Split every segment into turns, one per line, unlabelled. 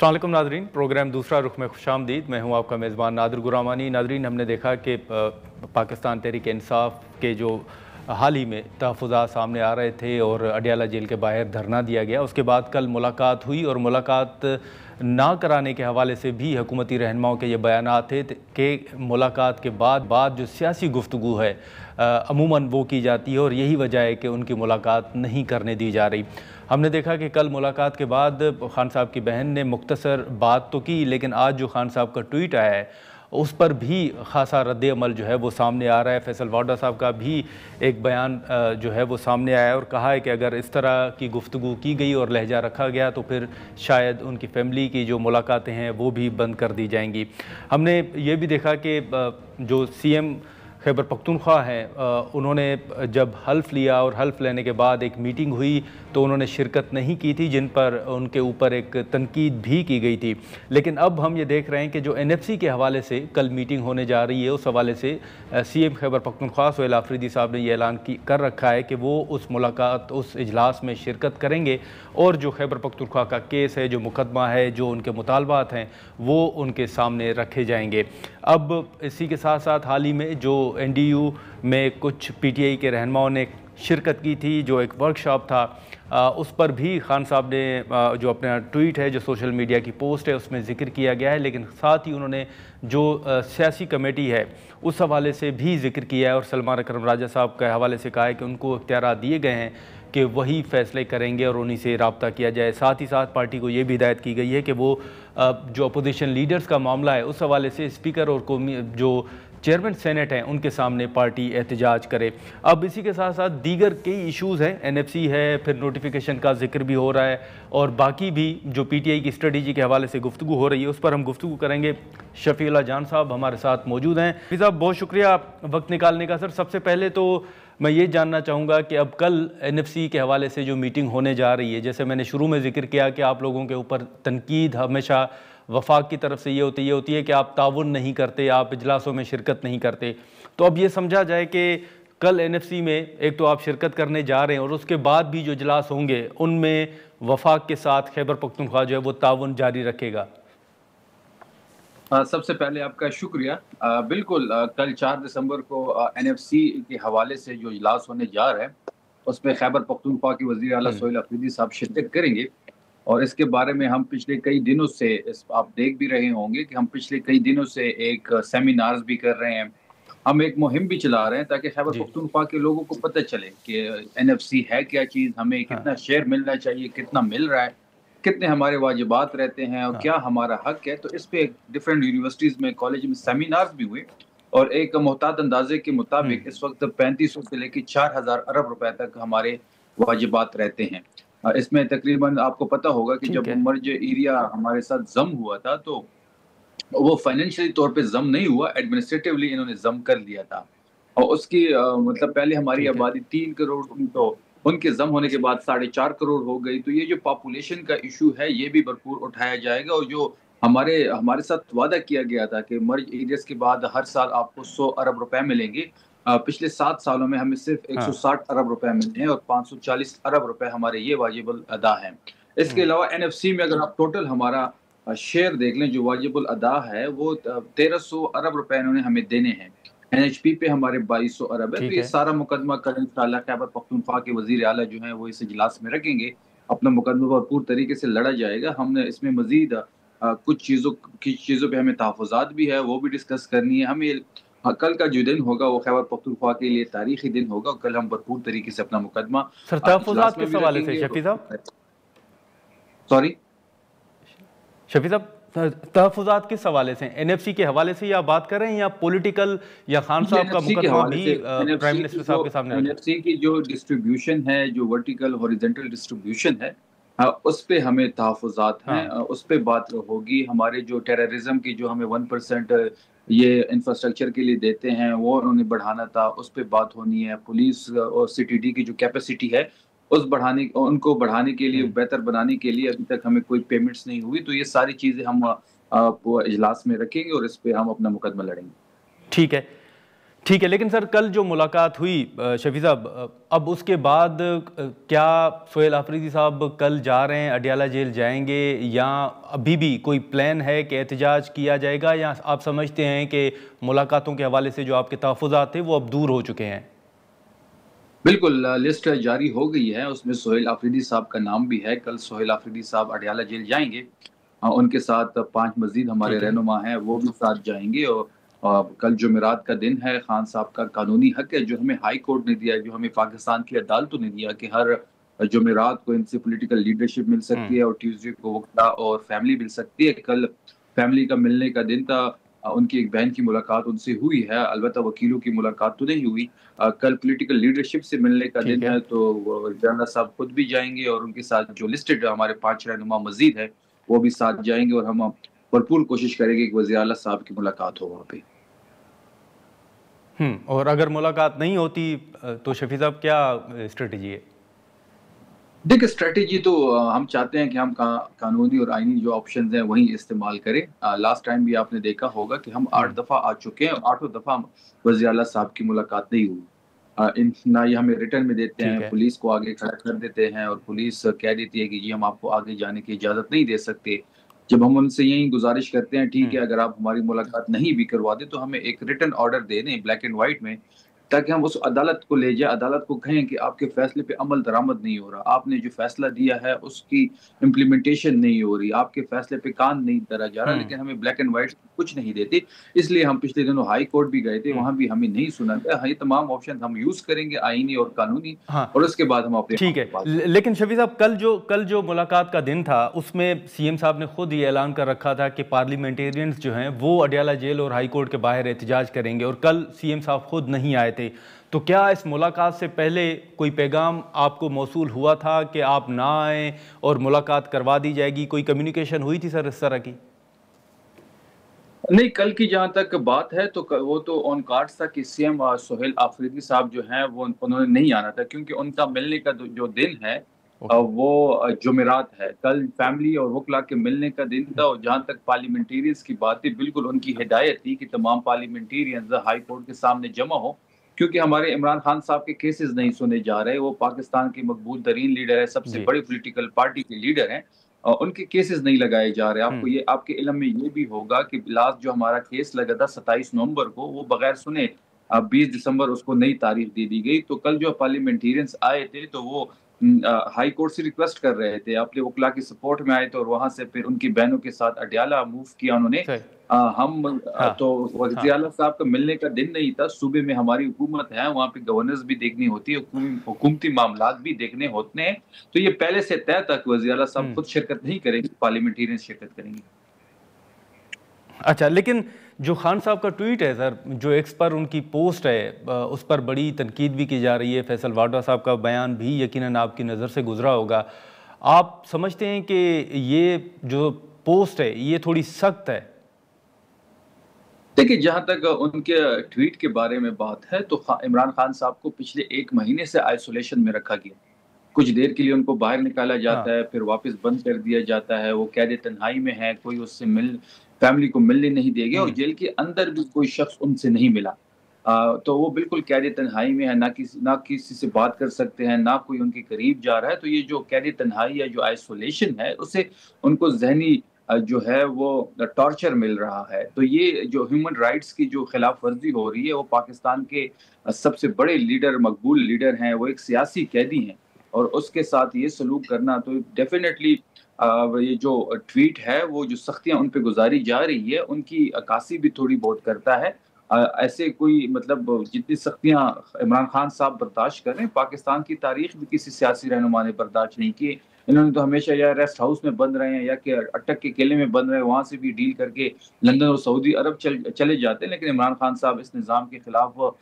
अस्सलाम वालेकुम Nadreen, programme दूसरा रुख में खुशामदीद। मैं हूं आपका मेज़बान नादिर गुरामानी। नादरीन, हमने देखा कि पाकिस्तान तहरीक इंसाफ के जो हाल ही में तहफ़्फ़ुज़ात सामने आ रहे थे और अडियाला जेल के बाहर धरना दिया गया, उसके बाद कल मुलाकात हुई और मुलाकात ना कराने के हवाले से भी हुकूमती रहनुमाओं के ये बयानात थे कि मुलाकात के बाद जो सियासी गुफ्तगू है अमूमन वो की जाती है और यही वजह है कि उनकी मुलाकात नहीं करने दी जा रही। हमने देखा कि कल मुलाकात के बाद खान साहब की बहन ने मुख्तसर बात तो की, लेकिन आज जो खान साहब का ट्वीट आया है उस पर भी ख़ासा रद्द-ए-अमल जो है वो सामने आ रहा है। फैसल वाडा साहब का भी एक बयान जो है वो सामने आया और कहा है कि अगर इस तरह की गुफ्तगू की गई और लहजा रखा गया तो फिर शायद उनकी फ़ैमिली की जो मुलाकातें हैं वो भी बंद कर दी जाएंगी। हमने ये भी देखा कि जो CM खैबर पख्तूनख्वा हैं, उन्होंने जब हल्फ़ लिया और हल्फ़ लेने के बाद एक मीटिंग हुई तो उन्होंने शिरकत नहीं की थी, जिन पर उनके ऊपर एक तनकीद भी की गई थी। लेकिन अब हम ये देख रहे हैं कि जो NFC के हवाले से कल मीटिंग होने जा रही है, उस हवाले से CM खैबर पख्तूनख्वा सोहेल आफरीदी साहब ने यह ऐलान कर रखा है कि वो उस मुलाकात उस इजलास में शिरकत करेंगे और जो खैबर पख्तूनख्वा का केस है, जो मुकदमा है, जो उनके मुतालबात हैं, वो उनके सामने रखे जाएंगे। अब इसी के साथ साथ हाल ही में जो NDU में कुछ PTI के रहनुमाओं ने शिरकत की थी, जो एक वर्कशॉप था, उस पर भी खान साहब ने जो अपना ट्वीट है, जो सोशल मीडिया की पोस्ट है, उसमें ज़िक्र किया गया है। लेकिन साथ ही उन्होंने जो सियासी कमेटी है उस हवाले से भी ज़िक्र किया है और सलमान अकरम राजा साहब के हवाले से कहा है कि उनको इख्तियारात दिए गए हैं कि वही फ़ैसले करेंगे और उन्हीं से रब्ता किया जाए। साथ ही साथ पार्टी को ये भी हिदायत की गई है कि वो जो अपोजिशन लीडर्स का मामला है उस हवाले से स्पीकर और जो चेयरमैन सेनेट हैं उनके सामने पार्टी एहतजाज करे। अब इसी के साथ साथ दीगर कई इश्यूज़ हैं, NFC है, फिर नोटिफिकेशन का जिक्र भी हो रहा है और बाकी भी जो PTI की स्ट्रेटजी के हवाले से गुफ्तगू हो रही है उस पर हम गुफ्तगू करेंगे। शफीउल्लाह जान साहब हमारे साथ मौजूद हैं। शफी साहब, बहुत शुक्रिया वक्त निकालने का। सर, सबसे पहले तो मैं ये जानना चाहूँगा कि अब कल NFC के हवाले से जो मीटिंग होने जा रही है, जैसे मैंने शुरू में जिक्र किया कि आप लोगों के ऊपर तनकीद हमेशा वफाक की तरफ से ये होती है कि आप ताउन नहीं करते, आप इजलासों में शिरकत नहीं करते। तो अब ये समझा जाए कि कल NFC में एक तो आप शिरकत करने जा रहे हैं और उसके बाद भी जो इजलास होंगे उनमें वफाक के साथ खैबर पख्तूनख्वा जो है वो ताउन जारी रखेगा।
सबसे पहले आपका शुक्रिया। बिल्कुल, कल 4 दिसंबर को NFC के हवाले से जो इजलास होने जा रहा है उसमें खैबर पख्तूनख्वा के वज़ीर आला सोहेल आफरीदी साहब शिरकत करेंगे और इसके बारे में हम पिछले कई दिनों से आप देख भी रहे होंगे कि हम पिछले कई दिनों से एक सेमिनार्स भी कर रहे हैं, हम एक मुहिम भी चला रहे हैं ताकि खैबर पख्तूनख्वा के लोगों को पता चले कि NFC है क्या चीज़, हमें कितना शेयर मिलना चाहिए, कितना मिल रहा है, कितने हमारे वाजिबात रहते हैं और क्या हमारा हक है। तो इस पे डिफरेंट यूनिवर्सिटीज़ में, कॉलेज में सेमिनार्स भी हुए और एक मोहतात अंदाजे के मुताबिक इस वक्त 3500 से लेकर 4000 अरब रुपए तक हमारे वाजिबात रहते हैं। इसमें तकरीबन आपको पता होगा कि जब मर्ज एरिया हमारे साथ जम हुआ था तो वो फाइनेंशियली तौर पे जम नहीं हुआ, एडमिनिस्ट्रेटिवली इन्होंने जम कर लिया था और उसकी मतलब पहले हमारी आबादी 3 करोड़ थी तो उनके जम होने के बाद 4.5 करोड़ हो गई। तो ये जो पॉपुलेशन का इशू है ये भी भरपूर उठाया जाएगा और जो हमारे साथ वादा किया गया था कि मर्ज एरियाज के बाद हर साल आपको 100 अरब रुपए मिलेंगे, पिछले 7 सालों में हमें सिर्फ 160 अरब रुपए मिले हैं और 540 अरब रुपए हमारे ये वाजिबुल अदा हैं। इसके अलावा NFC में अगर आप टोटल हमारा शेयर देख लें जो वाजिबुल अदा है वो 1300 अरब रुपए इन्होंने हमें देने हैं। NHP पे हमारे 2200 अरब है। तो ये सारा मुकदमा कल इंशाअल्लाह खैबर पख्तूनख्वा के वज़ीर आला जो हैं वो इस इजलास में रखेंगे, अपना मुकदमा भरपूर तरीके से लड़ा जाएगा। हमने इसमें मज़ीद कुछ चीज़ों पे हमें तहफ़्फ़ुज़ात भी है, वो भी डिस्कस करनी है। हमें कल का जो दिन होगा वो खैबर पख्तूनख्वा के लिए तारीखी दिन होगा। कल हम भरपूर तरीके से अपना मुकदमा
सर तहफ़्फ़ुज़ात किस हवाले से शफी साहब?
सॉरी
शफी साहब, तहफ़्फ़ुज़ात किस हवाले से? NFC के हवाले से या बात कर रहे हैं या पॉलिटिकल या खान साहब का मुकदमा भी प्राइम मिनिस्टर साहब के सामने?
NFC की जो डिस्ट्रीब्यूशन है, जो वर्टिकल हॉरिजॉन्टल डिस्ट्रीब्यूशन है, उस पे हमें तहफ़्फ़ुज़ात हैं, उस पे बात होगी। हमारे जो टेररिज्म की जो हमें 1% ये इंफ्रास्ट्रक्चर के लिए देते हैं वो उन्होंने बढ़ाना था, उस पे बात होनी है। पुलिस और CTD की जो कैपेसिटी है उनको बढ़ाने के लिए, बेहतर बनाने के लिए अभी तक हमें कोई पेमेंट्स नहीं हुई। तो ये सारी चीज़ें हम इजलास में रखेंगे और इस पे हम अपना मुकदमा लड़ेंगे।
ठीक है ठीक है, लेकिन सर कल जो मुलाकात हुई शफी साहब, अब उसके बाद क्या सोहेल आफरीदी साहब कल जा रहे हैं, अडियाला जेल जाएंगे, या अभी भी कोई प्लान है कि एहतजाज किया जाएगा, या आप समझते हैं कि मुलाकातों के हवाले से जो आपके तहफ़्फ़ुज़ात थे वो अब दूर हो चुके हैं?
बिल्कुल, लिस्ट जारी हो गई है, उसमें सोहेल आफरीदी साहब का नाम भी है। कल सोहेल आफरीदी साहब अडियाला जेल जाएंगे। उनके साथ 5 मजीद हमारे
ठीक है।
रहनुमा हैं, वो भी साथ जाएंगे। और कल जुमेरात का दिन है। खान साहब का कानूनी हक है जो हमें हाई कोर्ट ने दिया है, जो हमें पाकिस्तान की अदालतों ने दिया, कि हर जुमेरात को इनसे पॉलिटिकल लीडरशिप मिल सकती है और ट्यूसडे को वक्ता और फैमिली मिल सकती है। कल फैमिली का मिलने का दिन था। उनकी एक बहन की मुलाकात उनसे हुई है, अलबत्ता वकीलों की मुलाकात तो नहीं हुई। कल पॉलिटिकल लीडरशिप से मिलने का
ठीक
दिन
है।
है, तो जाना साहब खुद भी जाएंगे और उनके साथ जो लिस्टेड हमारे 5 रहनुमा मजीद है वो भी साथ जाएंगे। और हम भरपूर कोशिश करेंगे कि वज़ीर आला साहब की मुलाकात हो वहाँ पे।
और अगर मुलाकात नहीं होती तो शफी साहब क्या स्ट्रेटजी है?
देखिए, स्ट्रेटेजी तो हम चाहते हैं कि हम कानूनी और आईनी जो ऑप्शंस हैं वही इस्तेमाल करें। लास्ट टाइम भी आपने देखा होगा कि हम 8 दफ़ा आ चुके हैं और 8 दफ़ा वज़ीर आला साहब की मुलाकात नहीं हुई। ना ये हमें रिटर्न में देते
ठीक
हैं,
है।
पुलिस को आगे खड़ा कर देते हैं और पुलिस कह देती है कि जी हम आपको आगे जाने की इजाज़त नहीं दे सकते। जब हम उनसे यही गुज़ारिश करते हैं, ठीक है अगर आप हमारी मुलाकात नहीं भी करवा दें तो हमें एक रिटन ऑर्डर दे दें ब्लैक एंड व्हाइट में, ताकि हम उस अदालत को ले जाएँ, अदालत को कहें कि आपके फैसले पे अमल दरामद नहीं हो रहा। आपने जो फैसला दिया है उसकी इम्प्लीमेंटेशन नहीं हो रही। आपके फैसले पे कान नहीं धरा जा रहा, लेकिन हमें ब्लैक एंड व्हाइट कुछ नहीं देते। इसलिए हम पिछले दिनों हाई कोर्ट भी गए थे, वहाँ भी हमें नहीं सुना गया। ये तमाम ऑप्शन हम यूज़ करेंगे आईनी और कानूनी,
हाँ,
और उसके बाद हम अपने हक
ठीक है।
की बात करेंगे।
लेकिन शफी साहब कल जो मुलाकात का दिन था उसमें सीएम साहब ने खुद ये ऐलान कर रखा था कि पार्लियामेंटेरियंस जो हैं वो अडियाला जेल और हाई कोर्ट के बाहर एहतजाज करेंगे, और कल सीएम साहब खुद नहीं आए थे। तो क्या इस मुलाकात से पहले कोई पैगाम आपको मौसूल हुआ था कि आप ना आएँ और मुलाकात करवा दी जाएगी? कोई कम्युनिकेशन हुई थी सर इस तरह की?
नहीं, कल की जहाँ तक बात है तो वो तो ऑन कार्ड्स था कि सीएम सोहेल आफरीदी साहब जो हैं वो उन्होंने नहीं आना था, क्योंकि उनका मिलने का जो दिन है
ओके।
वो जुमेरात है। कल फैमिली और वकला के मिलने का दिन था। और जहाँ तक पार्लियामेंटेरियंस की बात थी, बिल्कुल उनकी हिदायत थी कि तमाम पार्लियामेंटेरियंस हाई कोर्ट के सामने जमा हो, क्योंकि हमारे इमरान खान साहब के केसेस नहीं सुने जा रहे। वो पाकिस्तान के मकबूल तरीन लीडर है, सबसे
जी।
बड़ी पोलिटिकल पार्टी के लीडर हैं। उनके केसेस नहीं लगाए जा रहे। आपको ये आपके इल्म में ये भी होगा कि लास्ट जो हमारा केस लगा था 27 नवंबर को, वो बगैर सुने 20 दिसंबर उसको नई तारीख दे दी गई। तो कल जो पार्लियामेंटेरियंस आए थे तो वो हाई कोर्ट से रिक्वेस्ट कर रहे थे, अपने वकला की सपोर्ट में आए थे और वहां से फिर उनकी बहनों के साथ अडियाला मूव किया उन्होंने।
सही। हाँ।
तो वज़ीर
हाँ।
आला साहब का मिलने का दिन नहीं था। सूबे में हमारी हुकूमत है, वहाँ पे गवर्नेंस भी देखनी होती है, हुकूमती मामलात भी देखने होते हैं। तो ये पहले से तय था कि वज़ीर आला साहब खुद शिरकत नहीं करेंगे, पार्लियामेंटेरियन शिरकत करेंगे।
अच्छा, लेकिन जो खान साहब का ट्वीट है सर, जो एक्स पर उनकी पोस्ट है, उस पर बड़ी तनकीद भी की जा रही है। फैसल वाडा साहब का बयान भी यकीनन आपकी नज़र से गुजरा होगा। आप समझते हैं कि ये जो पोस्ट है ये थोड़ी सख्त है?
देखिए, जहाँ तक उनके ट्वीट के बारे में बात है तो इमरान खान साहब को पिछले 1 महीने से आइसोलेशन में रखा गया। कुछ देर के लिए उनको बाहर निकाला जाता
हाँ।
है, फिर वापस बंद कर दिया जाता है। वो कैद तन्हाई में है, कोई उससे फैमिली को मिलने नहीं देगा, और जेल के अंदर भी कोई शख्स उनसे नहीं मिला। तो वो बिल्कुल कैद तन्हाई में है, ना किसी से बात कर सकते हैं, ना कोई उनके करीब जा रहा है। तो ये जो कैद तन्हाई या जो आइसोलेशन है, उससे उनको ज़हनी जो है वो टॉर्चर मिल रहा है। तो ये जो ह्यूमन राइट्स की जो खिलाफ वर्जी हो रही है, वो पाकिस्तान के सबसे बड़े लीडर, मकबूल लीडर हैं, वो एक सियासी कैदी हैं, और उसके साथ ये सलूक करना तो डेफिनेटली ये जो ट्वीट है वो जो सख्तियां उन पे गुजारी जा रही है उनकी अक्कासी भी थोड़ी बहुत करता है। ऐसे कोई मतलब जितनी सख्तियां इमरान खान साहब बर्दाश्त कर रहे हैं, पाकिस्तान की तारीख में किसी सियासी रहनुमा ने बर्दाश्त नहीं की। इन्होंने तो हमेशा या रेस्ट हाउस में बंद रहे हैं या कि अटक के किले में बंद रहे, वहां से भी डील करके लंदन और सऊदी अरब चले जाते हैं। लेकिन इमरान खान साहब इस निज़ाम के खिलाफ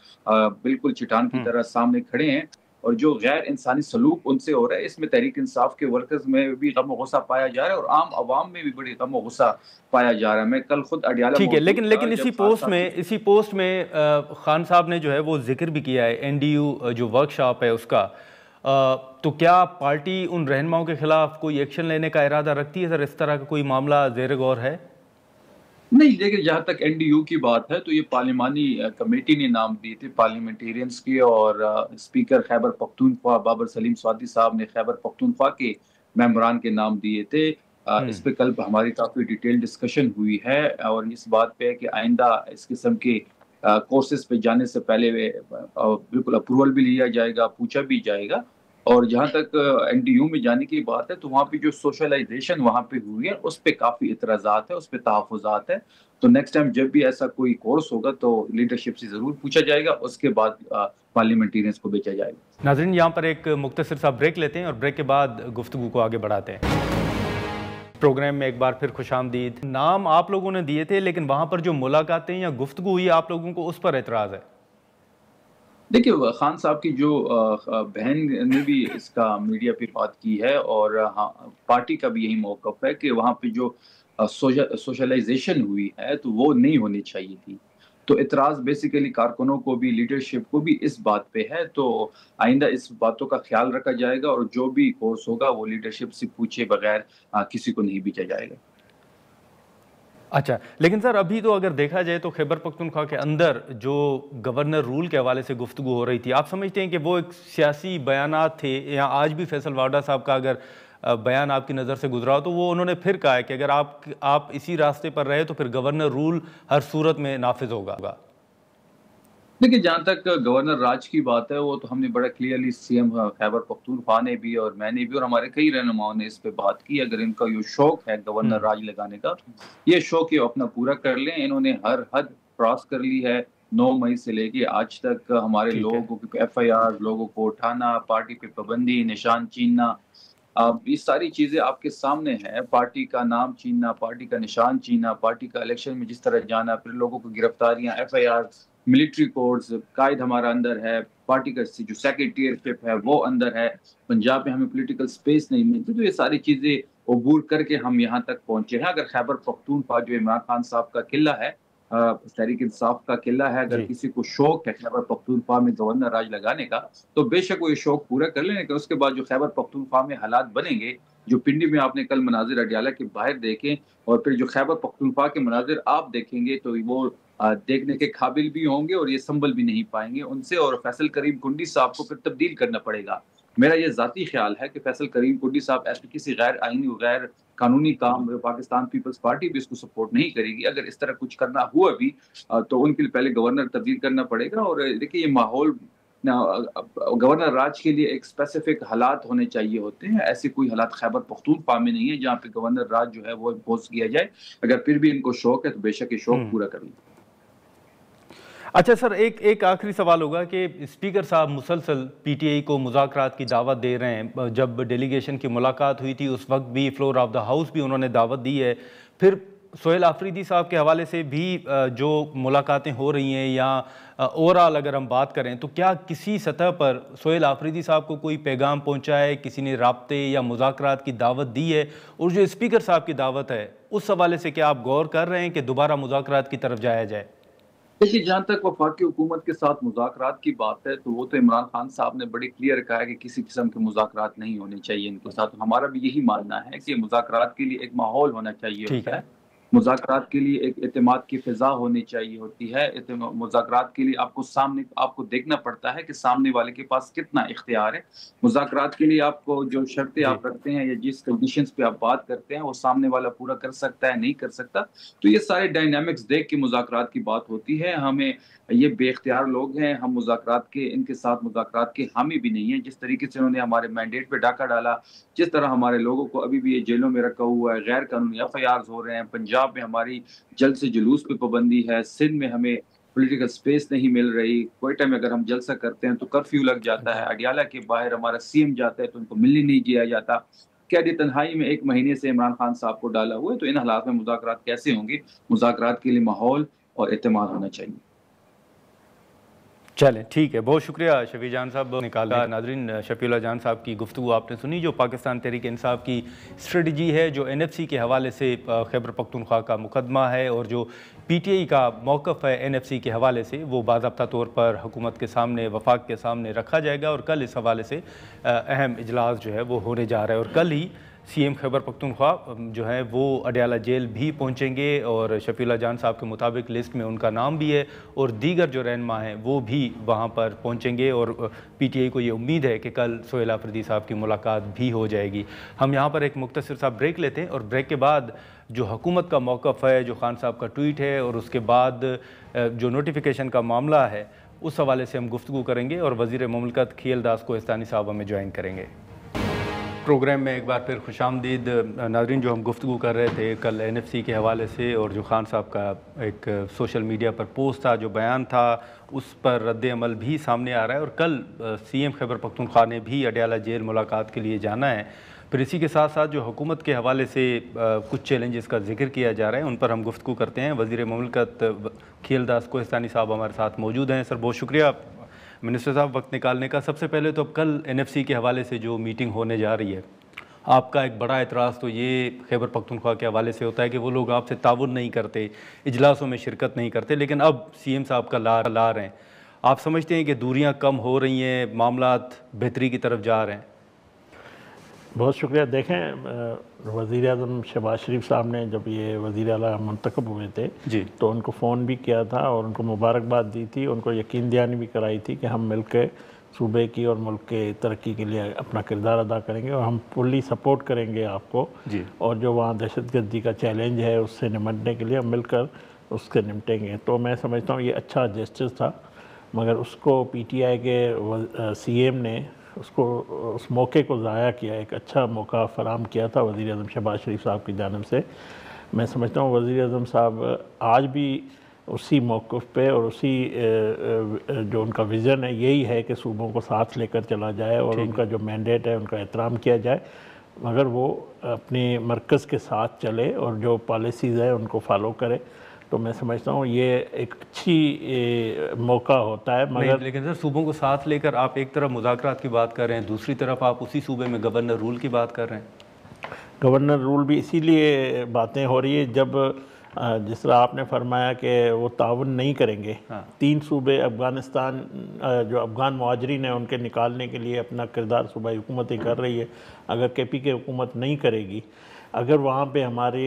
बिल्कुल चट्टान की तरह सामने खड़े हैं। और जो गैर इंसानी सलूक उनसे हो रहा है, इसमें तहरीक इंसाफ के वर्कर्स में भी गम गुस्सा पाया जा रहा है और आम आवाम में भी बड़ी गम गुस्सा पाया जा रहा है। मैं कल खुद अडियाला
ठीक है,
मौजूद
लेकिन
था
लेकिन
जब खान साहब की।
इसी पोस्ट में खान साहब ने जो है वो जिक्र भी किया है एनडीयू जो वर्कशॉप है उसका। तो क्या पार्टी उन रहनुमाओं के खिलाफ कोई एक्शन लेने का इरादा रखती है सर? इस तरह का कोई मामला ज़ेर गौर है?
नहीं, लेकिन जहाँ तक एनडीयू की बात है तो ये पार्लिमानी कमेटी ने नाम दिए थे पार्लियामेंटेरियंस के, और स्पीकर खैबर पख्तूनख्वा बाबर सलीम स्वाति साहब ने खैबर पख्तूनख्वा के मेंबरान के नाम दिए थे। इस पे कल हमारी काफ़ी डिटेल डिस्कशन हुई है, और इस बात पे है कि आइंदा इस किस्म के कोर्सेज़ पे जाने से पहले बिल्कुल अप्रूवल भी लिया जाएगा, पूछा भी जाएगा। और जहाँ तक एनडीयू में जाने की बात है तो वहाँ पे जो सोशलाइज़ेशन वहाँ पे हुई है, उस पे काफ़ी इतराज़ात है, उस पे तहफ़्फ़ुज़ात है। तो नेक्स्ट टाइम जब भी ऐसा कोई कोर्स होगा तो लीडरशिप से ज़रूर पूछा जाएगा, उसके बाद पार्लियामेंटेरियंस को भेजा जाएगा।
नाज़रीन, यहाँ पर एक मुख्तसर सा ब्रेक लेते हैं और ब्रेक के बाद गुफ्तगू को आगे बढ़ाते हैं। प्रोग्राम में एक बार फिर खुशामदीद। नाम आप लोगों ने दिए थे, लेकिन वहाँ पर जो मुलाकातें या गुफ्तगू हुई आप लोगों को, उस पर एतराज़ है।
देखिए, खान साहब की जो बहन ने भी इसका मीडिया पे बात की है, और हाँ, पार्टी का भी यही मौक़िफ़ है कि वहाँ पे जो सोशलाइज़ेशन हुई है तो वो नहीं होनी चाहिए थी। तो इतराज़ बेसिकली कारकुनों को भी, लीडरशिप को भी इस बात पे है। तो आइंदा इस बातों का ख़्याल रखा जाएगा, और जो भी कोर्स होगा वो लीडरशिप से पूछे बगैर किसी को नहीं भेजा जाएगा।
अच्छा, लेकिन सर अभी तो अगर देखा जाए तो खैबर पख्तूनख्वा के अंदर जो गवर्नर रूल के हवाले से गुफ्तगू हो रही थी, आप समझते हैं कि वो एक सियासी बयानात थे, या आज भी फैसल वाडा साहब का अगर बयान आपकी नज़र से गुजरा हो तो वो उन्होंने फिर कहा है कि अगर आप इसी रास्ते पर रहे तो फिर गवर्नर रूल हर सूरत में नाफिज होगा?
देखिए, जहाँ तक गवर्नर राज की बात है, वो तो हमने बड़ा क्लियरली सीएम खैबर पख्तूनख्वा ने भी और मैंने भी और हमारे कई रहनुमाओं ने इस पे बात की। अगर इनका ये शौक है गवर्नर राज लगाने का, ये शौक ये अपना पूरा कर लें। इन्होंने हर हद क्रॉस कर ली है। 9 मई से लेके आज तक हमारे
ठीक है।
लोगों की एफआईआर, लोगों को उठाना, पार्टी पे पाबंदी, निशान छीनना, ये सारी चीज़ें आपके सामने हैं। पार्टी का नाम छीनना, पार्टी का निशान छीनना, पार्टी का इलेक्शन में जिस तरह जाना, फिर लोगों को गिरफ्तारियाँ, एफआईआर, मिलिट्री कोर्ट्स, कायद हमारा अंदर है, पार्टी का जो सेक्रेटेरिएट है वो अंदर है, पंजाब में हमें पॉलिटिकल स्पेस नहीं मिलती। तो ये सारी चीज़ें अबूर करके हम यहाँ तक पहुँचे हैं। अगर खैबर पख्तूनख्वा जो इमरान खान साहब का किला है, तहरीक इंसाफ का किला है, अगर
जी।
किसी को शौक है खैबर पख्तूनख्वा में गवर्नर राज लगाने का, तो बेशक वो ये शौक पूरा कर लें। लेकिन उसके बाद जो खैबर पख्तूनख्वा में हालात बनेंगे, जो पिंडी में आपने कल मनाज़िर अडयाला के बाहर देखे, और फिर जो खैबर पख्तूनख्वा के मनाज़िर आप देखेंगे, तो वो देखने के काबिल भी होंगे और ये संभल भी नहीं पाएँगे उनसे, और फैसल करीम कुंडी साहब को फिर तब्दील करना पड़ेगा। मेरा ये ज़ाती ख़्याल है कि फैसल करीम कुंडी साहब ऐसे किसी गैर आईनी और गैर कानूनी काम, पाकिस्तान पीपल्स पार्टी भी इसको सपोर्ट नहीं करेगी। अगर इस तरह कुछ करना हुआ भी तो उनके लिए पहले गवर्नर तब्दील करना पड़ेगा। और देखिए, ये माहौल गवर्नर राज के लिए एक स्पेसिफिक हालात होने चाहिए होते हैं। ऐसे कोई हालात खैबर पख्तूनख्वा में नहीं है जहाँ पे गवर्नर राज जो है वो इम्पोज किया जाए। अगर फिर भी इनको शौक है तो बेशक ये शौक पूरा कर लें।
अच्छा सर, एक एक आखिरी सवाल होगा कि स्पीकर साहब मुसलसल पीटीआई को मुज़ाकरात की दावत दे रहे हैं। जब डेलीगेशन की मुलाकात हुई थी उस वक्त भी फ्लोर ऑफ द हाउस भी उन्होंने दावत दी है। फिर सोहेल आफरीदी साहब के हवाले से भी जो मुलाकातें हो रही हैं, या ओवरऑल अगर हम बात करें, तो क्या किसी सतह पर सोहेल आफरीदी साहब को कोई पैगाम पहुंचा है, किसी ने राब्ते या मुज़ाकरात की दावत दी है? और जो स्पीकर साहब की दावत है उस हवाले से क्या आप गौर कर रहे हैं कि दोबारा मुज़ाकरात की तरफ जाया जाए?
देखिए, जहाँ तक वफाकी हुकूमत के साथ मुज़ाकरात की बात है, तो वो तो इमरान खान साहब ने बड़ी क्लियर कहा है कि किसी किस्म के मुज़ाकरात नहीं होने चाहिए इनके साथ। हमारा भी यही मानना है कि मुज़ाकरात के लिए एक माहौल होना चाहिए
ठीक
होता
है।
है। मुज़ाकरात के लिए एक एतमाद की फ़िज़ा होनी चाहिए होती है। मुज़ाकरात के लिए आपको देखना पड़ता है कि सामने वाले के पास कितना इख्तियार है। मुज़ाकरात के लिए आपको जो शर्तें
जी।
आप रखते हैं या जिस कंडीशंस पे आप बात करते हैं, वो सामने वाला पूरा कर सकता है, नहीं कर सकता। तो ये सारे डायनामिक्स देख के मुज़ाकरात की बात होती है। हमें ये बेइख्तियार लोग हैं, हम इनके साथ मुज़ाकरात के हामी भी नहीं हैं। जिस तरीके से उन्होंने हमारे मैंडेट पे डाका डाला, जिस तरह हमारे लोगों को अभी भी ये जेलों में रखा हुआ है, गैर कानूनी एफआईआर्स हो रहे हैं, पंजाब में हमारी जल्द से जुलूस पे पाबंदी है, सिंध में हमें पॉलिटिकल स्पेस नहीं मिल रही, क्वेटा में अगर हम जलसा करते हैं तो कर्फ्यू लग जाता है,
जी।
अडियाला के बाहर हमारा सीएम जाता है तो उनको मिलने नहीं दिया जाता। कैद तन्हाई में 1 महीने से इमरान खान साहब को डाला हुआ है। तो इन हालात में मुज़ाकरात कैसे होंगे? मुज़ाकरात के लिए माहौल और एतमाद होना चाहिए।
चलें, ठीक है। बहुत शुक्रिया शफी जान साहब निकाला। नाज़रीन, शफीउल्लाह जान साहब की गुफ्तगू आपने सुनी, जो पाकिस्तान तहरीक इंसाफ की स्ट्रेटजी है, जो एनएफसी के हवाले से खैबर पख्तूनख्वा का मुकदमा है, और जो पीटीआई का मौक़िफ़ है एनएफसी के हवाले से, वो बाज़ाब्ता तौर पर हुकूमत के सामने, वफाक के सामने रखा जाएगा। और कल इस हवाले से अहम इजलास जो है वो होने जा रहा है, और कल ही सीएम खैबर पख्तूनख्वा जो है वो अडयाला जेल भी पहुंचेंगे और शफीउल्लाह जान साहब के मुताबिक लिस्ट में उनका नाम भी है और दीगर जो रहनुमा हैं वो भी वहां पर पहुंचेंगे और पीटीआई को ये उम्मीद है कि कल सोहेल आफरीदी साहब की मुलाकात भी हो जाएगी। हम यहाँ पर एक मुख्तसर सा ब्रेक लेते हैं और ब्रेक के बाद जो हुकूमत का मौक़िफ़ है, जो खान साहब का ट्वीट है और उसके बाद जो नोटिफिकेशन का मामला है उस हवाले से हम गुफ्तगू करेंगे और वज़ीर मुमलिकत खीलदास कोहिस्तानी साहब हमें ज्वाइन करेंगे। प्रोग्राम में एक बार फिर खुशामदीद। नाज़रीन, जो हम गुफ्तगू कर रहे थे कल एनएफसी के हवाले से और जो खान साहब का एक सोशल मीडिया पर पोस्ट था, जो बयान था, उस पर रद्द अमल भी सामने आ रहा है और कल सीएम खैबर पख्तूनख्वा ने भी अडयाला जेल मुलाकात के लिए जाना है। फिर इसी के साथ साथ जो हुकूमत के हवाले से कुछ चैलेंजेस का जिक्र किया जा रहा है उन पर हम गुफ्तगू करते हैं। वज़ीर मुमलिकत खीलदास कोहिस्तानी साहब हमारे साथ मौजूद हैं। सर, बहुत शुक्रिया मिनिस्टर साहब वक्त निकालने का। सबसे पहले तो अब कल एनएफसी के हवाले से जो मीटिंग होने जा रही है, आपका एक बड़ा एतराज़ तो ये खैबर पख्तूनख्वा के हवाले से होता है कि वो लोग आपसे ताउन नहीं करते, इजलासों में शिरकत नहीं करते, लेकिन अब सीएम साहब का ला रहे हैं। आप समझते हैं कि दूरियां कम हो रही हैं, मामलात बेहतरी की तरफ जा रहे हैं?
बहुत शुक्रिया। देखें, वज़ीर आज़म शहबाज शरीफ साहब ने जब ये वज़ीर आला मुंतखब हुए थे
जी,
तो उनको फ़ोन भी किया था और उनको मुबारकबाद दी थी, उनको यकीन दहानी भी कराई थी कि हम मिलकर सूबे की और मुल्क के तरक्की के लिए अपना किरदार अदा करेंगे और हम फुल्ली सपोर्ट करेंगे आपको
जी।
और जो वहाँ दहशतगर्दी का चैलेंज है उससे निपटने के लिए हम मिलकर उससे निपटेंगे। तो मैं समझता हूँ ये अच्छा जेस्चर था, मगर उसको पीटीआई के सीएम ने उसको उस मौके को ज़ाया किया। एक अच्छा मौका फ़राहम किया था वज़ीर आज़म शहबाज शरीफ साहब की जानिब से। मैं समझता हूँ वज़ीर आज़म साहब आज भी उसी मौक़िफ़ पे और उसी जो उनका विज़न है यही है कि सूबों को साथ लेकर चला जाए और उनका जो मैंडेट है उनका एहतराम किया जाए, मगर वो अपने मरकज़ के साथ चले और जो पॉलिसीज़ है उनको फॉलो करे। तो मैं समझता हूँ ये एक अच्छी मौका होता है। मगर
लेकिन सर, सूबों को साथ लेकर आप एक तरफ मुज़ाकरात की बात कर रहे हैं, दूसरी तरफ आप उसी सूबे में गवर्नर रूल की बात कर रहे हैं।
गवर्नर रूल भी इसीलिए बातें हो रही है जब जिस तरह आपने फरमाया कि वो ताउन नहीं करेंगे।
हाँ।
3 सूबे अफ़गानिस्तान जो अफ़गान मुहाजिरीन हैं उनके निकालने के लिए अपना किरदार सूबाई हुकूमत ही कर रही है। अगर केपी की हुकूमत नहीं करेगी, अगर वहाँ पे हमारे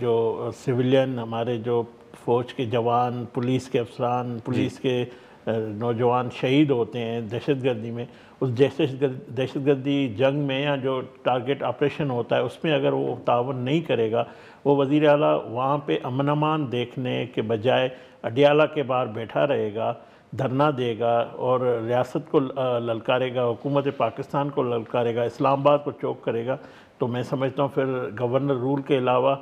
जो सिविलियन, हमारे जो फ़ौज के जवान, पुलिस के अफसरान, पुलिस के नौजवान शहीद होते हैं दहशतगर्दी में, उस दहशतगर्दी जंग में या जो टारगेट ऑपरेशन होता है उसमें अगर वो ताउन नहीं करेगा, वो वज़ीर आला वहाँ पे अमन अमान देखने के बजाय अडयाला के बाहर बैठा रहेगा, धरना देगा और रियासत को ललकारेगा, हुकूमत पाकिस्तान को ललकारेगा, इस्लामाबाद को चौक करेगा। तो मैं समझता हूँ फिर गवर्नर रूल के अलावा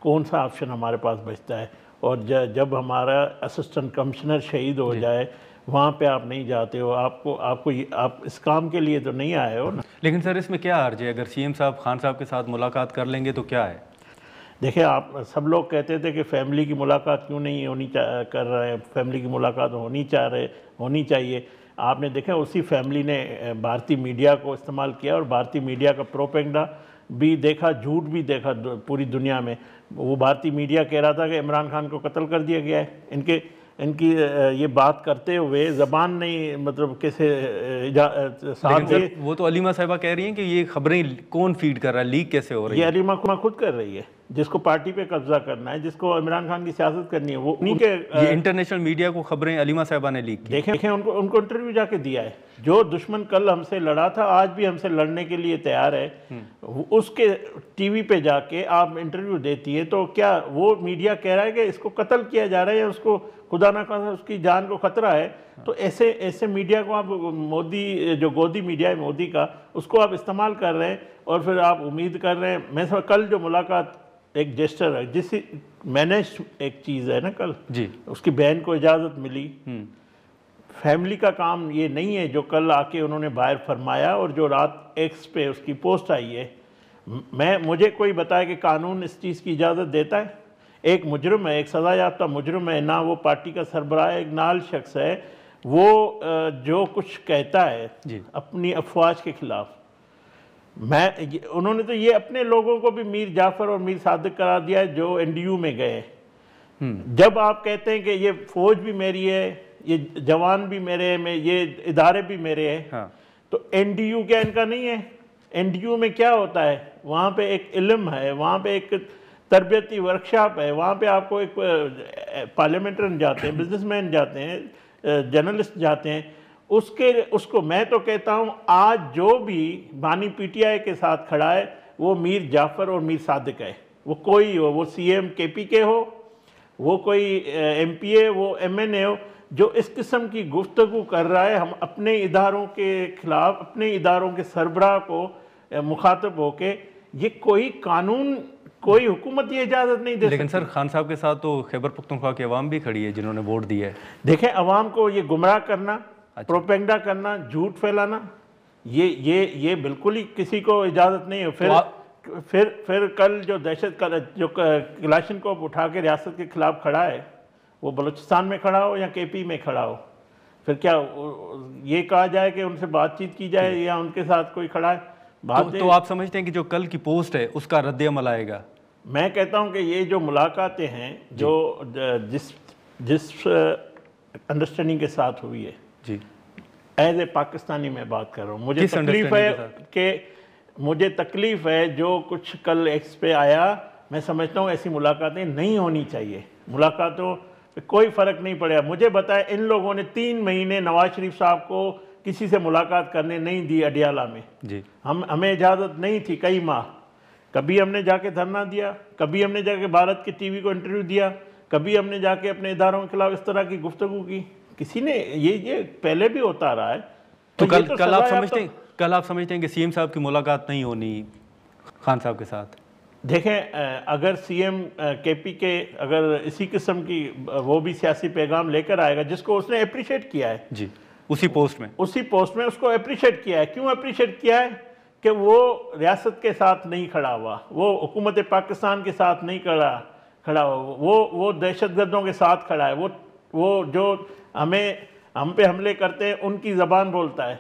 कौन सा ऑप्शन हमारे पास बचता है। और जब हमारा असिस्टेंट कमिश्नर शहीद हो जाए, वहाँ पे आप नहीं जाते हो, आप इस काम के लिए तो नहीं आए हो ना।
लेकिन सर, इसमें क्या हर्ज है? अगर सीएम साहब खान साहब के साथ मुलाकात कर लेंगे तो क्या है?
देखिए, आप सब लोग कहते थे कि फैमिली की मुलाकात क्यों नहीं कर रहे हैं, फैमिली की मुलाकात होनी चाहिए। आपने देखा उसी फैमिली ने भारतीय मीडिया को इस्तेमाल किया और भारतीय मीडिया का प्रोपेगेंडा भी देखा, झूठ भी देखा पूरी दुनिया में। वो भारतीय मीडिया कह रहा था कि इमरान खान को कत्ल कर दिया गया है। इनकी ये बात करते हुए ज़बान नहीं, मतलब कैसे साथ दे।
वो तो अलीमा साहिबा कह रही हैं कि ये खबरें कौन फीड कर रहा है, लीक कैसे हो रही है?
ये अलीमा खुद कर रही है, जिसको पार्टी पे कब्जा करना है, जिसको इमरान खान की सियासत करनी है, वो उन्हीं के
ये इंटरनेशनल मीडिया को खबरें अलीमा साहिबा ने लीक की।
देखें उनको इंटरव्यू जाके दिया है। जो दुश्मन कल हमसे लड़ा था आज भी हमसे लड़ने के लिए तैयार है, उसके टीवी पे जाके आप इंटरव्यू देती है तो क्या वो मीडिया कह रहा है कि इसको कत्ल किया जा रहा है या उसको खुदा ना खासा उसकी जान को खतरा है? तो ऐसे मीडिया को आप मोदी, जो गोदी मीडिया है मोदी का, उसको आप इस्तेमाल कर रहे हैं और फिर आप उम्मीद कर रहे हैं। मैं कल जो मुलाकात एक जेस्टर है, जिस मैनेज एक चीज़ है ना, कल
जी
उसकी बहन को इजाज़त मिली। फैमिली का काम ये नहीं है जो कल आके उन्होंने बाहर फरमाया और जो रात एक्स पे उसकी पोस्ट आई है। मुझे कोई बताए कि कानून इस चीज़ की इजाज़त देता है? एक मुजरिम है, एक सज़ा याफ्ता मुजरिम है, ना वो पार्टी का सरबराह, एक नाल शख्स है, वो जो कुछ कहता है अपनी अफवाज के ख़िलाफ़, उन्होंने तो ये अपने लोगों को भी मीर जाफ़र और मीर सादिक करार दिया है जो एनडीयू में गए। जब आप कहते हैं कि ये फ़ौज भी मेरी है, ये जवान भी मेरे हैं, ये इदारे भी मेरे हैं, हाँ। तो एनडीयू क्या इनका नहीं है? NDU में क्या होता है, वहाँ पे एक इल्म है, वहाँ पे एक तरबियती वर्कशॉप है, वहाँ पे आपको एक पार्लियामेंटरियन जाते हैं, बिजनेसमैन जाते हैं, जर्नलिस्ट जाते हैं, उसको मैं तो कहता हूँ आज जो भी बानी PTI के साथ खड़ा है वो मीर जाफ़र और मीर सादिक है। वो कोई हो, वो CM KPK हो, वो कोई MPA, वो MNA हो, जो इस किस्म की गुफ्तगू कर रहा है, हम अपने इदारों के खिलाफ, अपने इदारों के सरबराह को मुखातब होके, ये कोई कानून, कोई हुकूमत ये इजाज़त नहीं दे सकती।
लेकिन सर खान साहब के साथ तो खैबर पख्तूनख्वा की अवाम भी खड़ी है जिन्होंने वोट दिया है।
देखें, अवाम को ये गुमराह करना, प्रोपेगेंडा करना, झूठ फैलाना, ये बिल्कुल ही किसी को इजाज़त नहीं है। फिर कल जो जो क्लाशनकोव उठा के रियासत के खिलाफ खड़ा है, वो बलूचिस्तान में खड़ा हो या KP में खड़ा हो, फिर क्या ये कहा जाए कि उनसे बातचीत की जाए या उनके साथ कोई खड़ा है?
तो आप समझते हैं कि जो कल की पोस्ट है उसका रद्द अमल आएगा?
मैं कहता हूं कि ये जो मुलाकातें हैं, जो जिस अंडरस्टैंडिंग के साथ हुई है जी, एज ए पाकिस्तानी मैं बात कर रहा हूँ, मुझे तकलीफ है जो कुछ कल एक्स पे आया। मैं समझता हूँ ऐसी मुलाकातें नहीं होनी चाहिए, मुलाकातों पे कोई फ़र्क नहीं पड़ेगा। मुझे बताया, इन लोगों ने 3 महीने नवाज शरीफ साहब को किसी से मुलाकात करने नहीं दी अडियाला में जी। हमें इजाज़त नहीं थी कई माह। कभी हमने जाके धरना दिया, कभी हमने जाके भारत की TV को इंटरव्यू दिया, कभी हमने जाके अपने इदारों के खिलाफ इस तरह की गुफ्तगू की, किसी ने ये पहले भी होता रहा है।
तो कल आप समझते हैं कि CM साहब की मुलाकात नहीं होनी खान साहब के साथ? देखें,
अगर CM KP के अगर इसी किस्म की वो भी सियासी पैगाम लेकर आएगा, जिसको उसने अप्रिशिएट किया है
जी, उसी पोस्ट में उसको अप्रिशिएट किया है। क्यों अप्रिशिएट किया है? कि वो रियासत के साथ नहीं खड़ा हुआ, वो हुकूमत पाकिस्तान के साथ नहीं खड़ा हुआ, वो दहशतगर्दों के साथ खड़ा है, वो जो हम पे हमले करते हैं उनकी ज़बान बोलता है।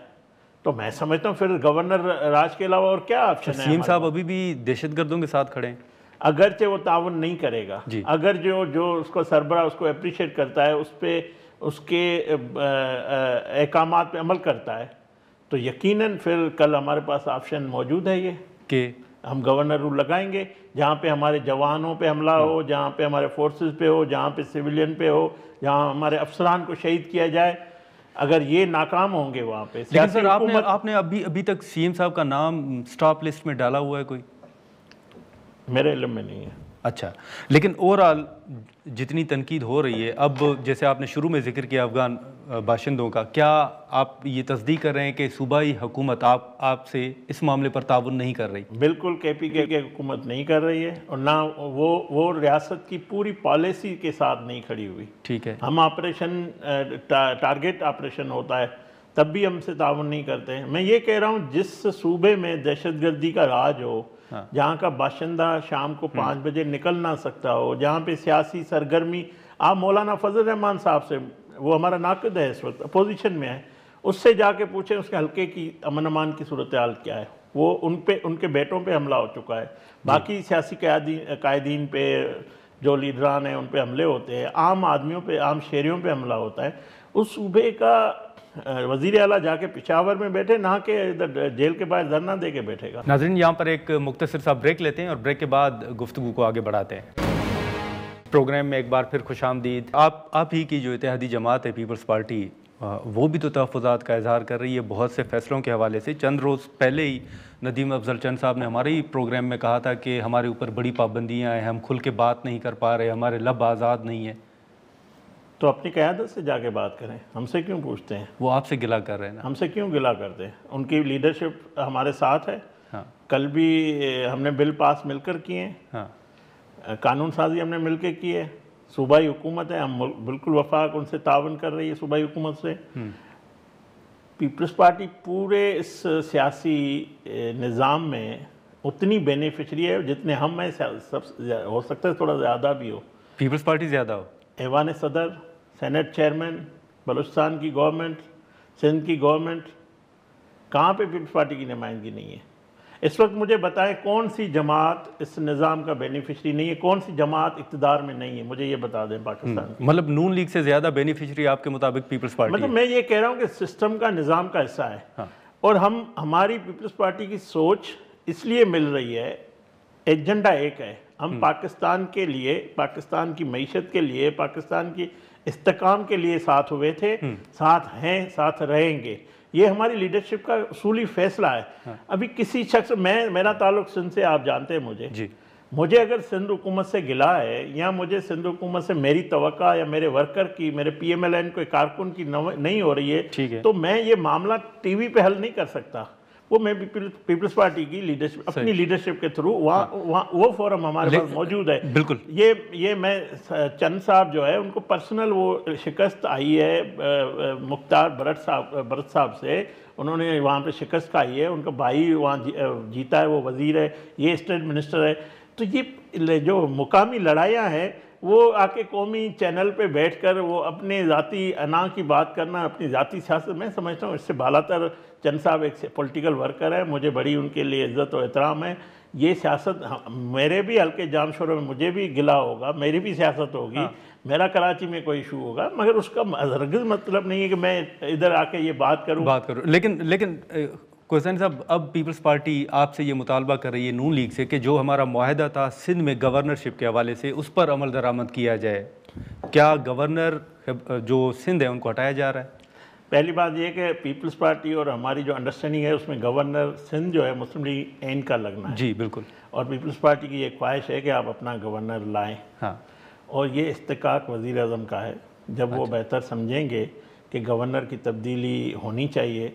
तो मैं समझता हूँ फिर गवर्नर राज के अलावा और क्या ऑप्शन है? CM साहब अभी भी दहशतगर्दों के साथ खड़े हैं,
अगरचे वो ताउन नहीं करेगा। अगर जो उसको सरबराह उसको अप्रिशिएट करता है, उस पर उसके अहकामात पे अमल करता है, तो यकीनन फिर कल हमारे पास ऑप्शन मौजूद है ये कि हम गवर्नर रूल लगाएंगे, जहाँ पे हमारे जवानों पे हमला हो, जहाँ पे हमारे फोर्सेस पे हो, जहाँ पे सिविलियन पे हो, जहाँ हमारे अफसरान को शहीद किया जाए। अगर ये नाकाम होंगे वहाँ पे।
लेकिन सर आपने अभी तक CM साहब का नाम स्टॉप लिस्ट में डाला हुआ है कोई?
मेरे इल्म में नहीं है।
अच्छा, लेकिन ओवरऑल जितनी तनकीद हो रही है, अब जैसे आपने शुरू में जिक्र किया अफगान बाशिंदों का, क्या आप ये तस्दीक कर रहे हैं कि सूबाई हुकूमत आपसे इस मामले पर ताउन नहीं कर रही?
बिल्कुल KPK की हुकूमत नहीं कर रही है, और ना वो रियासत की पूरी पॉलिसी के साथ नहीं खड़ी हुई।
ठीक है,
हम ऑपरेशन टारगेट ऑपरेशन होता है तब भी हमसे ताउन नहीं करते हैं। मैं ये कह रहा हूँ, जिस सूबे में दहशतगर्दी का राज हो, जहाँ का बाशिंदा शाम को 5 बजे निकल ना सकता हो, जहाँ पे सियासी सरगर्मी, आप मौलाना फजल रहमान साहब से, वो हमारा नाक़िद है इस वक्त, अपोजिशन में है, उससे जाके पूछें उसके हल्के की अमन अमान की सूरत हाल क्या है। वो उनके बेटों पे हमला हो चुका है, बाकी सियासी कायदीन पे जो लीडरान हैं उन पे हमले होते हैं, आम आदमियों पे, आम शहरियों पे हमला होता है। उस सूबे का वज़ीर आला जाके पेशावर में बैठे, ना के इधर जेल के बाहर धरना दे के बैठेगा।
नाज़रीन, यहाँ पर एक मुख्तसर सा ब्रेक लेते हैं और ब्रेक के बाद गुफ्तगू को आगे बढ़ाते हैं। प्रोग्राम में एक बार फिर खुशामदीद। आप ही की जो इत्तेहादी जमात है पीपल्स पार्टी, वो भी तो तहफ़्फ़ुज़ात का इज़हार कर रही है बहुत से फ़ैसलों के हवाले से। चंद रोज़ पहले ही नदीम अफजल चंद साहब ने हमारे ही प्रोग्राम में कहा था कि हमारे ऊपर बड़ी पाबंदियाँ हैं, हम खुल के बात नहीं कर पा रहे, हमारे लब आज़ाद नहीं है।
तो अपनी क़यादत से जाके बात करें, हमसे क्यों पूछते हैं?
वो आपसे गिला कर रहे हैं ना।
हमसे क्यों गिला करते हैं? उनकी लीडरशिप हमारे साथ है।
हाँ,
कल भी हमने बिल पास मिलकर किए हैं।
हाँ,
कानून साजी हमने मिलकर की है। सूबाई हुकूमत है, हम बिल्कुल वफाक उनसे तावन कर रही है सूबाई हुकूमत से। पीपल्स पार्टी पूरे इस सियासी निज़ाम में उतनी बेनिफिशरी है जितने हम हैं, सब हो सकता है थोड़ा ज़्यादा भी हो।
पीपल्स पार्टी ज़्यादा हो।
ऐवान सदर, सेनेट चेयरमैन, बलूचिस्तान की गवर्नमेंट, सिंध की गवर्नमेंट, कहाँ पे पीपल्स पार्टी की नुमाइंदगी नहीं है? इस वक्त मुझे बताएं कौन सी जमात इस निज़ाम का बेनिफिशरी नहीं है, कौन सी जमात इक़्तिदार में नहीं है, मुझे ये बता दें पाकिस्तान।
मतलब नून लीग से ज़्यादा बेनिफिशरी आपके मुताबिक पीपल्स पार्टी?
मतलब मैं ये कह रहा हूँ कि सिस्टम का, निज़ाम का हिस्सा है।
हाँ।
और हमारी पीपल्स पार्टी की सोच इसलिए मिल रही है, एजेंडा एक है, हम पाकिस्तान के लिए, पाकिस्तान की मईशत के लिए, पाकिस्तान की इस्तेकाम के लिए साथ हुए थे, साथ हैं, साथ रहेंगे। ये हमारी लीडरशिप का उसूली फैसला है।
हाँ।
अभी किसी शख्स, मेरा ताल्लुक सिंध से, आप जानते हैं मुझे अगर सिंध हुकूमत से गिला है या मुझे सिंध हुकूमत से मेरी तवक्का या मेरे वर्कर की, मेरे PMLN कोई कारकुन की नहीं हो रही है, तो मैं ये मामला टीवी पे हल नहीं कर सकता। वो मैं पीपल्स पार्टी की लीडरशिप, अपनी लीडरशिप के थ्रू वहाँ वो फोरम हमारे पास मौजूद है।
बिल्कुल।
ये मैं चंद साहब जो है उनको पर्सनल वो शिकस्त आई है मुख्तार भरत साहब से, उन्होंने वहाँ पे शिकस्त आई है, उनका भाई वहाँ जीता है, वो वज़ीर है, ये स्टेट मिनिस्टर है। तो ये जो मुकामी लड़ाइयाँ हैं वो आके कौमी चैनल पे बैठकर वो अपने ज़ाती अना की बात करना, अपनी ज़ाती सियासत, मैं समझता हूँ इससे बालातर चंद साहब एक पॉलिटिकल वर्कर है, मुझे बड़ी उनके लिए इज़्ज़त और एहतराम है। ये सियासत मेरे भी हल्के जामशोरों में मुझे भी गिला होगा, मेरी भी सियासत होगी, मेरा कराची में कोई इशू होगा, मगर उसका हरगिज़ मतलब नहीं है कि मैं इधर आके ये बात करूँ।
लेकिन कोहसेन साहब, अब पीपल्स पार्टी आपसे ये मुतालबा कर रही है नून लीग से कि जो हमारा मुआहदा था सिंध में गवर्नरशिप के हवाले से, उस पर अमल दरामद किया जाए। क्या गवर्नर जो सिंध है उनको हटाया जा रहा है?
पहली बात यह कि पीपल्स पार्टी और हमारी जो अंडरस्टैंडिंग है उसमें गवर्नर सिंध जो है मुस्लिम लीग एन का लगना है।
जी बिल्कुल।
और पीपल्स पार्टी की ये ख्वाहिश है कि आप अपना गवर्नर लाएँ।
हाँ।
और ये इस्तेकाक वज़ीर आज़म का है। जब वो बेहतर समझेंगे कि गवर्नर की तब्दीली होनी चाहिए,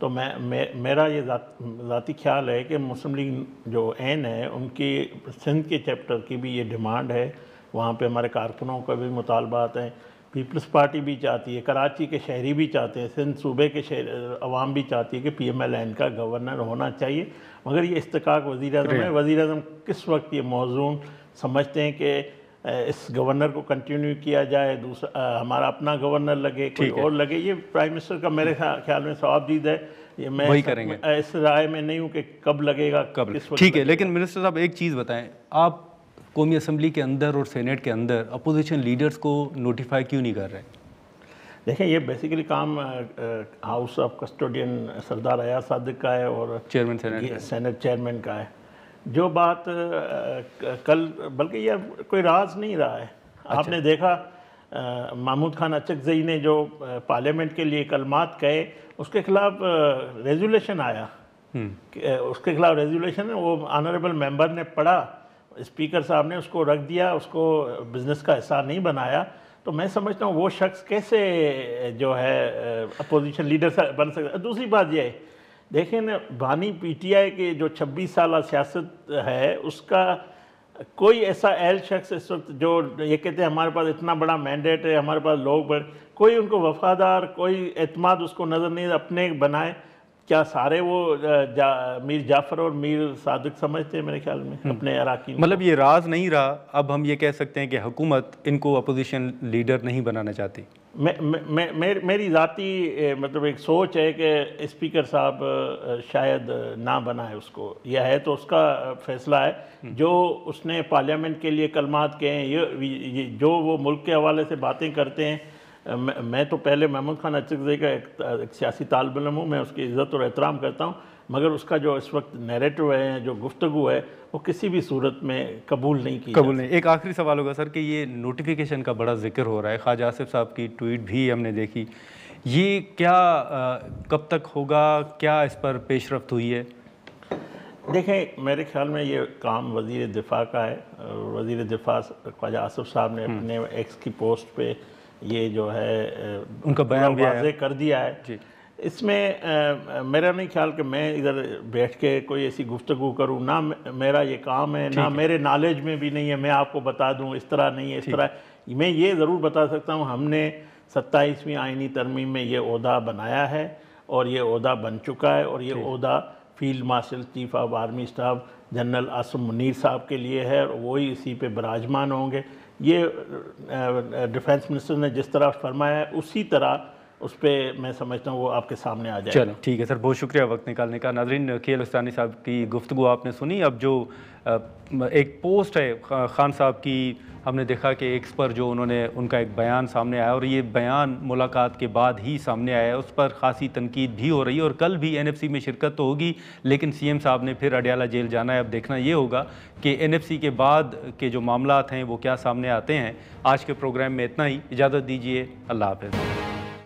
तो मेरा ये ज़ाती ख्याल है कि मुस्लिम लीग जो एन है उनकी सिंध के चैप्टर की भी ये डिमांड है। वहाँ पे हमारे कारकुनों का भी मुतालबात हैं, पीपल्स पार्टी भी चाहती है, कराची के शहरी भी चाहते हैं, सिंध सूबे के अवाम भी चाहती है कि PMLN का गवर्नर होना चाहिए। मगर ये इस्तेकाक वज़ीर आज़म है। वज़ीर आज़म किस वक्त ये मौजूद समझते हैं कि इस गवर्नर को कंटिन्यू किया जाए, दूसरा हमारा अपना गवर्नर लगे, कोई और लगे, ये प्राइम मिनिस्टर का मेरे ख्याल में सवाबदीद है। ये मैं
वही करेंगे।
इस राय में नहीं हूँ कि कब लगेगा, कब किस वक्त।
ठीक है, लेकिन मिनिस्टर साहब एक चीज़ बताएं, आप कौमी असम्बली के अंदर और सेनेट के अंदर अपोजिशन लीडर्स को नोटिफाई क्यों नहीं कर रहे?
देखें, ये बेसिकली काम हाउस ऑफ कस्टोडियन सरदार अयाज सादिक का है और
चेयरमैन
सेनेट चेयरमैन का है। जो बात कल, बल्कि यह कोई राज नहीं रहा है। अच्छा। आपने देखा महमूद खान अचकज़ई ने जो पार्लियामेंट के लिए कलमात कहे, उसके खिलाफ रेजोल्यूशन आया, उसके खिलाफ रेजोल्यूशन वो ऑनरेबल मेंबर ने पढ़ा, स्पीकर साहब ने उसको रख दिया, उसको बिजनेस का हिस्सा नहीं बनाया। तो मैं समझता हूँ वो शख्स कैसे जो है अपोजिशन लीडर बन सकता है। दूसरी बात यह है, देखें ना, बानी PTI के जो 26 साल सियासत है उसका कोई ऐसा अहल शख्स इस वक्त जो ये कहते हैं हमारे पास इतना बड़ा मैंडेट है, हमारे पास लोग बड़े, कोई उनको वफादार, कोई एतमाद उसको नज़र नहीं अपने बनाए। क्या सारे वो मीर जाफ़र और मीर सादिक समझते हैं मेरे ख्याल में अपने अराकीन?
मतलब ये राज नहीं रहा, अब हम ये कह सकते हैं कि हुकूमत इनको अपोजिशन लीडर नहीं बनाना चाहती।
मेरी ज़ाती मतलब एक सोच है कि स्पीकर साहब शायद ना बनाए उसको, यह है तो उसका फ़ैसला है। जो उसने पार्लियामेंट के लिए कलमात कहे हैं, ये जो वो मुल्क के हवाले से बातें करते हैं, मैं तो पहले महमूद खान अचकज़ई का एक सियासी तालिब इल्म हूँ, मैं उसकी इज़्ज़त और एहतराम करता हूँ, मगर उसका जो इस वक्त नैरेटिव है, जो गुफ्तगू है, वो किसी भी सूरत में कबूल नहीं।
एक आखिरी सवाल होगा सर कि ये नोटिफिकेशन का बड़ा जिक्र हो रहा है, ख्वाजा आसिफ साहब की ट्वीट भी हमने देखी, ये क्या कब तक होगा, क्या इस पर पेशरफ्त हुई है?
देखें, मेरे ख्याल में ये काम वज़ीर दिफ़ा का है। वज़ीर दिफ़ा ख्वाजा आसिफ साहब ने अपने एक्स की पोस्ट पे ये जो है
उनका बयान
वाज़े कर दिया है जी। इसमें मेरा नहीं ख्याल कि मैं इधर बैठ के कोई ऐसी गुफ्तगू करूँ, ना मेरा ये काम है, ना मेरे नॉलेज में भी नहीं है मैं आपको बता दूँ इस तरह नहीं है, इस तरह। मैं ये ज़रूर बता सकता हूँ, हमने 27वीं आइनी तरमीम में ये ओहदा बनाया है और ये ओहदा बन चुका है, और ये ओहदा field marshal chief of army staff general Asim Munir साहब के लिए है, और वही इसी पे बराजमान होंगे। ये डिफेंस मिनिस्टर ने जिस तरह फरमाया है उसी तरह उस पर मैं समझता हूँ वो आपके सामने आ जाए।
चलो ठीक है सर, बहुत शुक्रिया वक्त निकालने का। नाज़रीन, कियारोस्तानी साहब की गुफ्तगू आपने सुनी। अब जो एक पोस्ट है खान साहब की, हमने देखा कि एक्स पर जो उन्होंने उनका एक बयान सामने आया और ये बयान मुलाकात के बाद ही सामने आया, उस पर खासी तनकीद भी हो रही है और कल भी NFC में शिरकत तो होगी, लेकिन CM साहब ने फिर अडयाला जेल जाना है। अब देखना ये होगा कि NFC के बाद के जो मामलात हैं वो क्या सामने आते हैं। आज के प्रोग्राम में इतना ही, इजाज़त दीजिए, अल्लाह हाफ़िज़।